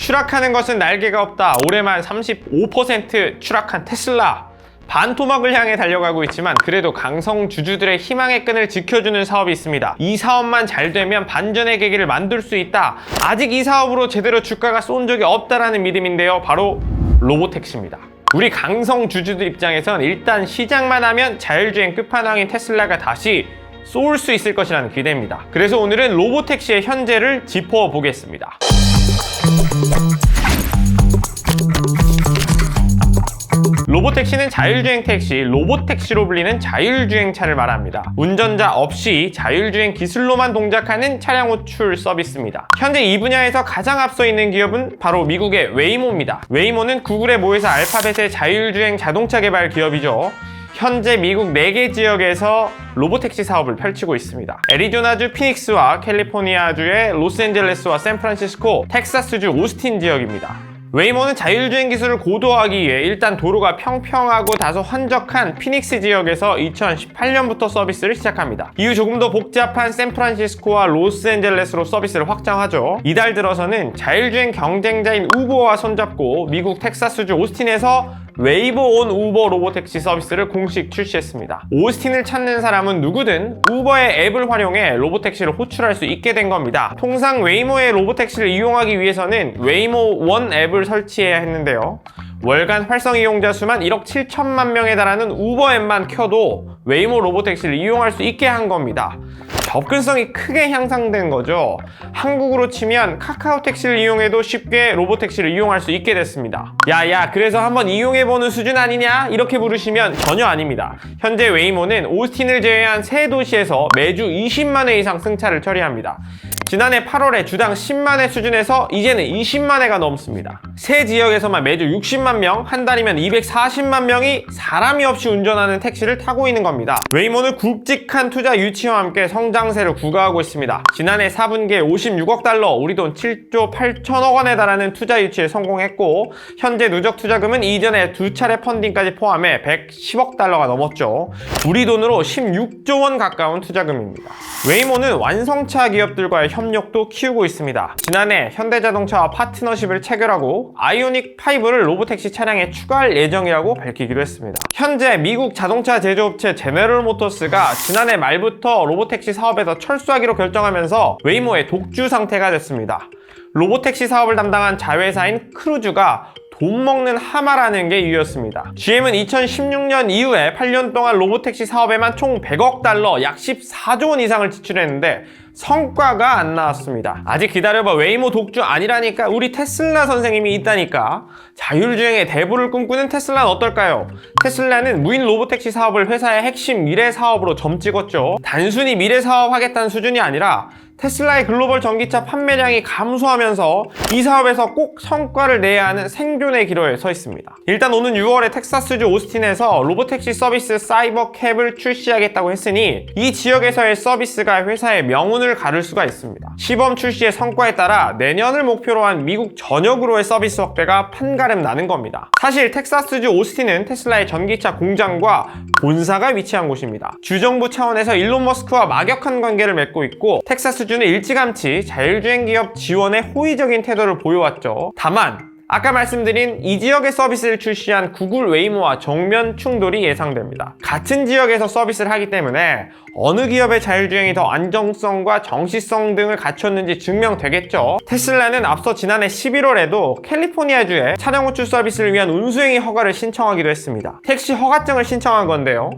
추락하는 것은 날개가 없다. 올해만 35% 추락한 테슬라. 반토막을 향해 달려가고 있지만 그래도 강성 주주들의 희망의 끈을 지켜주는 사업이 있습니다. 이 사업만 잘 되면 반전의 계기를 만들 수 있다. 아직 이 사업으로 제대로 주가가 쏜 적이 없다라는 믿음인데요. 바로 로보택시입니다. 우리 강성 주주들 입장에선 일단 시장만 하면 자율주행 끝판왕인 테슬라가 다시 쏠 수 있을 것이라는 기대입니다. 그래서 오늘은 로보택시의 현재를 짚어보겠습니다. 로보택시는 자율주행 택시, 로보택시로 불리는 자율주행차를 말합니다. 운전자 없이 자율주행 기술로만 동작하는 차량 호출 서비스입니다. 현재 이 분야에서 가장 앞서 있는 기업은 바로 미국의 웨이모입니다. 웨이모는 구글의 모회사 알파벳의 자율주행 자동차 개발 기업이죠. 현재 미국 4개 지역에서 로보택시 사업을 펼치고 있습니다. 애리조나주 피닉스와 캘리포니아주의 로스앤젤레스와 샌프란시스코, 텍사스주 오스틴 지역입니다. 웨이모는 자율주행 기술을 고도화하기 위해 일단 도로가 평평하고 다소 한적한 피닉스 지역에서 2018년부터 서비스를 시작합니다. 이후 조금 더 복잡한 샌프란시스코와 로스앤젤레스로 서비스를 확장하죠. 이달 들어서는 자율주행 경쟁자인 우버와 손잡고 미국 텍사스주 오스틴에서 웨이브 온 우버 로보택시 서비스를 공식 출시했습니다. 오스틴을 찾는 사람은 누구든 우버의 앱을 활용해 로보택시를 호출할 수 있게 된 겁니다. 통상 웨이모의 로보택시를 이용하기 위해서는 웨이모 원 앱을 설치해야 했는데요. 월간 활성 이용자 수만 1억 7천만 명에 달하는 우버 앱만 켜도 웨이모 로보택시를 이용할 수 있게 한 겁니다. 접근성이 크게 향상된 거죠. 한국으로 치면 카카오 택시를 이용해도 쉽게 로보택시를 이용할 수 있게 됐습니다. 야야, 그래서 한번 이용해보는 수준 아니냐? 이렇게 부르시면 전혀 아닙니다. 현재 웨이모는 오스틴을 제외한 세 도시에서 매주 20만 회 이상 승차를 처리합니다. 지난해 8월에 주당 10만 회 수준에서 이제는 20만 회가 넘습니다. 세 지역에서만 매주 60만 명, 한 달이면 240만 명이 사람이 없이 운전하는 택시를 타고 있는 겁니다. 웨이모는 굵직한 투자 유치와 함께 성장세를 구가하고 있습니다. 지난해 4분기에 56억 달러, 우리 돈 7조 8천억 원에 달하는 투자 유치에 성공했고 현재 누적 투자금은 이전에 2차례 펀딩까지 포함해 110억 달러가 넘었죠. 우리 돈으로 16조 원 가까운 투자금입니다. 웨이모는 완성차 기업들과의 협력도 키우고 있습니다. 지난해 현대자동차와 파트너십을 체결하고 아이오닉 5를 로보택시 차량에 추가할 예정이라고 밝히기도 했습니다. 현재 미국 자동차 제조업체 제너럴 모터스가 지난해 말부터 로보택시 사업에서 철수하기로 결정하면서 웨이모의 독주 상태가 됐습니다. 로보택시 사업을 담당한 자회사인 크루즈가 돈 먹는 하마라는 게 이유였습니다. GM은 2016년 이후에 8년 동안 로보택시 사업에만 총 100억 달러, 약 14조 원 이상을 지출했는데 성과가 안 나왔습니다. 아직 기다려봐, 웨이모 독주 아니라니까. 우리 테슬라 선생님이 있다니까. 자율주행의 대부를 꿈꾸는 테슬라는 어떨까요? 테슬라는 무인 로보택시 사업을 회사의 핵심 미래 사업으로 점 찍었죠. 단순히 미래 사업 하겠다는 수준이 아니라 테슬라의 글로벌 전기차 판매량이 감소하면서 이 사업에서 꼭 성과를 내야 하는 생존의 기로에 서 있습니다. 일단 오는 6월에 텍사스주 오스틴에서 로보택시 서비스 사이버캡을 출시하겠다고 했으니 이 지역에서의 서비스가 회사의 명운을 가를 수가 있습니다. 시범 출시의 성과에 따라 내년을 목표로 한 미국 전역으로의 서비스 확대가 판가름 나는 겁니다. 사실 텍사스주 오스틴은 테슬라의 전기차 공장과 본사가 위치한 곳입니다. 주정부 차원에서 일론 머스크와 막역한 관계를 맺고 있고 텍사스주는 일찌감치 자율주행 기업 지원에 호의적인 태도를 보여왔죠. 다만 아까 말씀드린 이 지역의 서비스를 출시한 구글 웨이모와 정면 충돌이 예상됩니다. 같은 지역에서 서비스를 하기 때문에 어느 기업의 자율주행이 더 안정성과 정시성 등을 갖췄는지 증명되겠죠. 테슬라는 앞서 지난해 11월에도 캘리포니아주에 차량 호출 서비스를 위한 운수행위 허가를 신청하기도 했습니다. 택시 허가증을 신청한 건데요.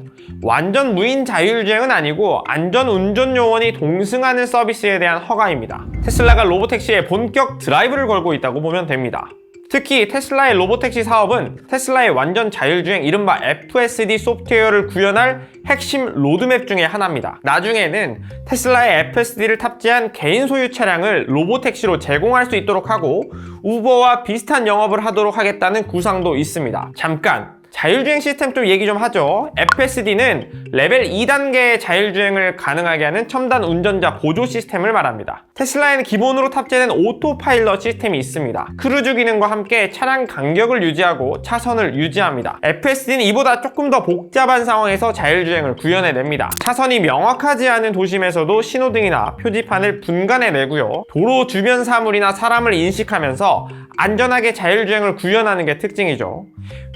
완전 무인 자율주행은 아니고 안전운전 요원이 동승하는 서비스에 대한 허가입니다. 테슬라가 로보택시에 본격 드라이브를 걸고 있다고 보면 됩니다. 특히 테슬라의 로보택시 사업은 테슬라의 완전 자율주행 이른바 FSD 소프트웨어를 구현할 핵심 로드맵 중에 하나입니다. 나중에는 테슬라의 FSD를 탑재한 개인 소유 차량을 로보택시로 제공할 수 있도록 하고 우버와 비슷한 영업을 하도록 하겠다는 구상도 있습니다. 잠깐! 자율주행 시스템 좀 얘기 좀 하죠. FSD는 레벨 2단계의 자율주행을 가능하게 하는 첨단 운전자 보조 시스템을 말합니다. 테슬라에는 기본으로 탑재된 오토파일럿 시스템이 있습니다. 크루즈 기능과 함께 차량 간격을 유지하고 차선을 유지합니다. FSD는 이보다 조금 더 복잡한 상황에서 자율주행을 구현해냅니다. 차선이 명확하지 않은 도심에서도 신호등이나 표지판을 분간해내고요. 도로 주변 사물이나 사람을 인식하면서 안전하게 자율주행을 구현하는 게 특징이죠.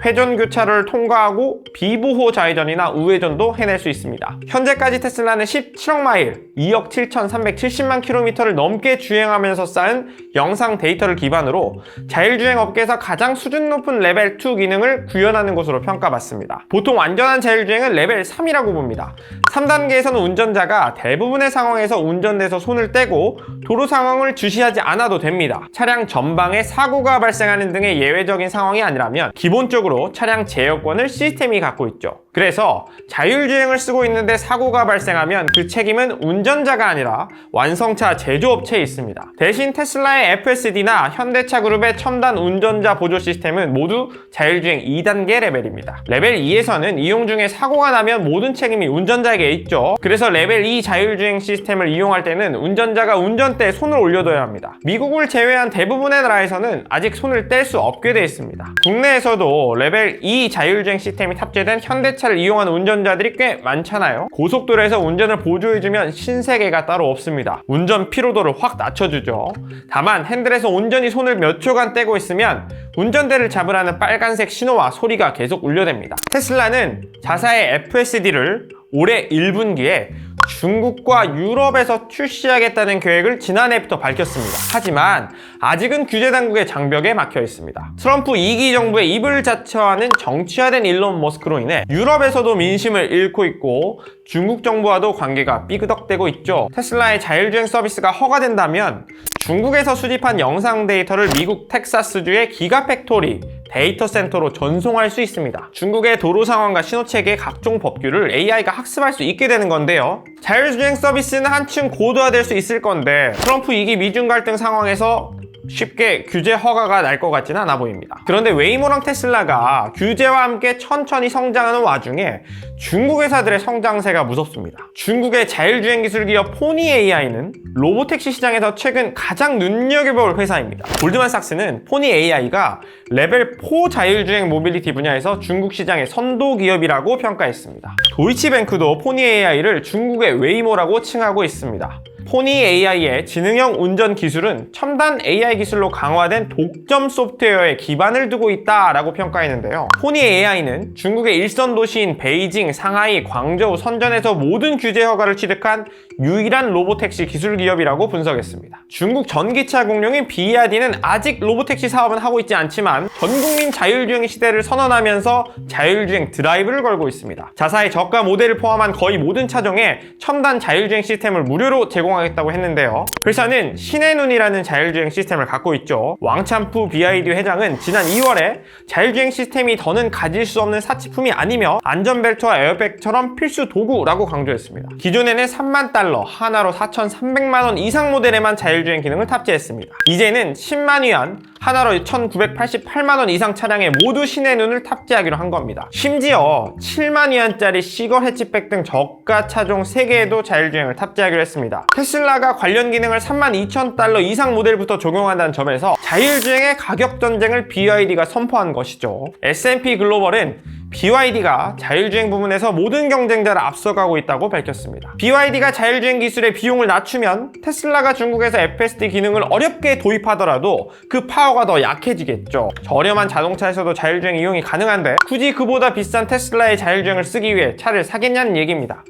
회전 교차로를 통과하고 비보호 좌회전이나 우회전도 해낼 수 있습니다. 현재까지 테슬라는 17억 마일, 2억 7,370만 킬로미터를 넘게 주행하면서 쌓은 영상 데이터를 기반으로 자율주행 업계에서 가장 수준 높은 레벨 2 기능을 구현하는 것으로 평가받습니다. 보통 완전한 자율주행은 레벨 3이라고 봅니다. 3단계에서는 운전자가 대부분의 상황에서 운전대에서 손을 떼고 도로 상황을 주시하지 않아도 됩니다. 차량 전방에 사고가 발생하는 등의 예외적인 상황이 아니라면 기본적으로 차량 제어권을 시스템이 갖고 있죠. 그래서 자율주행을 쓰고 있는데 사고가 발생하면 그 책임은 운전자가 아니라 완성차 제조업체에 있습니다. 대신 테슬라의 FSD나 현대차 그룹의 첨단 운전자 보조 시스템은 모두 자율주행 2단계 레벨입니다. 레벨 2에서는 이용 중에 사고가 나면 모든 책임이 운전자에게 있죠. 그래서 레벨 2 자율주행 시스템을 이용할 때는 운전자가 운전대에 손을 올려둬야 합니다. 미국을 제외한 대부분의 나라에서는 아직 손을 뗄 수 없게 되어 있습니다. 국내에서도 레벨 2 자율주행 시스템이 탑재된 현대차를 이용하는 운전자들이 꽤 많잖아요. 고속도로에서 운전을 보조해주면 신세계가 따로 없습니다. 운전 피로도를 확 낮춰주죠. 다만 핸들에서 온전히 손을 몇 초간 떼고 있으면 운전대를 잡으라는 빨간색 신호와 소리가 계속 울려댑니다. 테슬라는 자사의 FSD를 올해 1분기에 중국과 유럽에서 출시하겠다는 계획을 지난해부터 밝혔습니다. 하지만 아직은 규제 당국의 장벽에 막혀 있습니다. 트럼프 2기 정부의 입을 자처하는 정치화된 일론 머스크로 인해 유럽에서도 민심을 잃고 있고 중국 정부와도 관계가 삐그덕대고 있죠. 테슬라의 자율주행 서비스가 허가된다면 중국에서 수집한 영상 데이터를 미국 텍사스주의 기가팩토리 데이터 센터로 전송할 수 있습니다. 중국의 도로 상황과 신호체계의 각종 법규를 AI가 학습할 수 있게 되는 건데요. 자율주행 서비스는 한층 고도화될 수 있을 건데 트럼프 2기 미중 갈등 상황에서 쉽게 규제 허가가 날 것 같지는 않아 보입니다. 그런데 웨이모랑 테슬라가 규제와 함께 천천히 성장하는 와중에 중국 회사들의 성장세가 무섭습니다. 중국의 자율주행 기술 기업 포니 AI는 로보택시 시장에서 최근 가장 눈여겨볼 회사입니다. 골드만삭스는 포니 AI가 레벨 4 자율주행 모빌리티 분야에서 중국 시장의 선도 기업이라고 평가했습니다. 도이치뱅크도 포니 AI를 중국의 웨이모라고 칭하고 있습니다. 포니 AI의 지능형 운전 기술은 첨단 AI 기술로 강화된 독점 소프트웨어에 기반을 두고 있다라고 평가했는데요. 포니 AI는 중국의 일선 도시인 베이징, 상하이, 광저우, 선전에서 모든 규제 허가를 취득한 유일한 로보택시 기술 기업이라고 분석했습니다. 중국 전기차 공룡인 BYD는 아직 로보택시 사업은 하고 있지 않지만 전국민 자율주행 시대를 선언하면서 자율주행 드라이브를 걸고 있습니다. 자사의 저가 모델을 포함한 거의 모든 차종에 첨단 자율주행 시스템을 무료로 제공하겠다고 했는데요. 회사는 신의 눈이라는 자율주행 시스템을 갖고 있죠. 왕찬푸 BYD 회장은 지난 2월에 자율주행 시스템이 더는 가질 수 없는 사치품이 아니며 안전벨트와 에어백처럼 필수 도구라고 강조했습니다. 기존에는 3만 달러, 하나로 4,300만 원 이상 모델에만 자율주행 기능을 탑재했습니다. 이제는 10만 위안, 하나로 1,988만 원 이상 차량에 모두 신의 눈을 탑재하기로 한 겁니다. 심지어 7만 위안짜리 시걸 해치백 등 저가 차종 3개에도 자율주행을 탑재하기로 했습니다. 테슬라가 관련 기능을 32,000달러 이상 모델부터 적용한다는 점에서 자율주행의 가격 전쟁을 BYD가 선포한 것이죠. S&P 글로벌은 BYD가 자율주행 부분에서 모든 경쟁자를 앞서가고 있다고 밝혔습니다. BYD가 자율주행 기술의 비용을 낮추면 테슬라가 중국에서 FSD 기능을 어렵게 도입하더라도 그 파워가 더 약해지겠죠. 저렴한 자동차에서도 자율주행 이용이 가능한데 굳이 그보다 비싼 테슬라의 자율주행을 쓰기 위해 차를 사겠냐는 얘기입니다.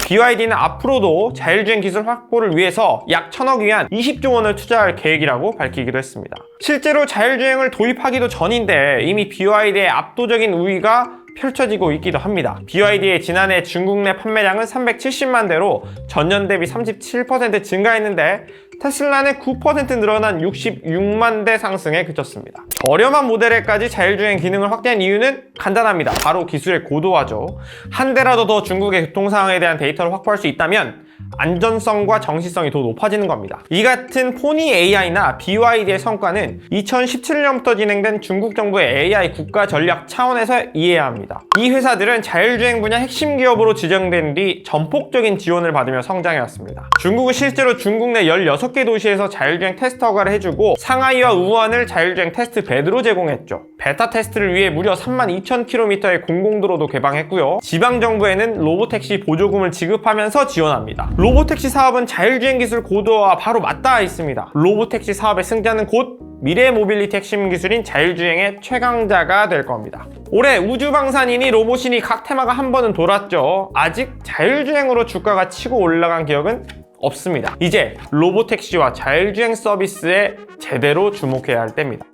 BYD는 앞으로도 자율주행 기술 확보를 위해서 약 1,000억 위안 20조 원을 투자할 계획이라고 밝히기도 했습니다. 실제로 자율주행을 도입하기도 전인데 이미 BYD의 압도적인 우위가 펼쳐지고 있기도 합니다. BYD의 지난해 중국 내 판매량은 370만 대로 전년 대비 37% 증가했는데 테슬라는 9% 늘어난 66만 대 상승에 그쳤습니다. 저렴한 모델에까지 자율주행 기능을 확대한 이유는 간단합니다. 바로 기술의 고도화죠. 한 대라도 더 중국의 교통 상황에 대한 데이터를 확보할 수 있다면 안전성과 정시성이 더 높아지는 겁니다. 이 같은 포니 AI나 BYD의 성과는 2017년부터 진행된 중국 정부의 AI 국가 전략 차원에서 이해해야 합니다. 이 회사들은 자율주행 분야 핵심 기업으로 지정된 뒤 전폭적인 지원을 받으며 성장해왔습니다. 중국은 실제로 중국 내 16개 도시에서 자율주행 테스트 허가를 해주고 상하이와 우한을 자율주행 테스트 베드로 제공했죠. 베타 테스트를 위해 무려 32,000km의 공공도로도 개방했고요. 지방정부에는 로보택시 보조금을 지급하면서 지원합니다. 로보택시 사업은 자율주행 기술 고도화와 바로 맞닿아 있습니다. 로보택시 사업의 승자는 곧 미래 모빌리티 핵심 기술인 자율주행의 최강자가 될 겁니다. 올해 우주방산이니 로봇이니 각 테마가 한 번은 돌았죠. 아직 자율주행으로 주가가 치고 올라간 기억은 없습니다. 이제 로보택시와 자율주행 서비스에 제대로 주목해야 할 때입니다.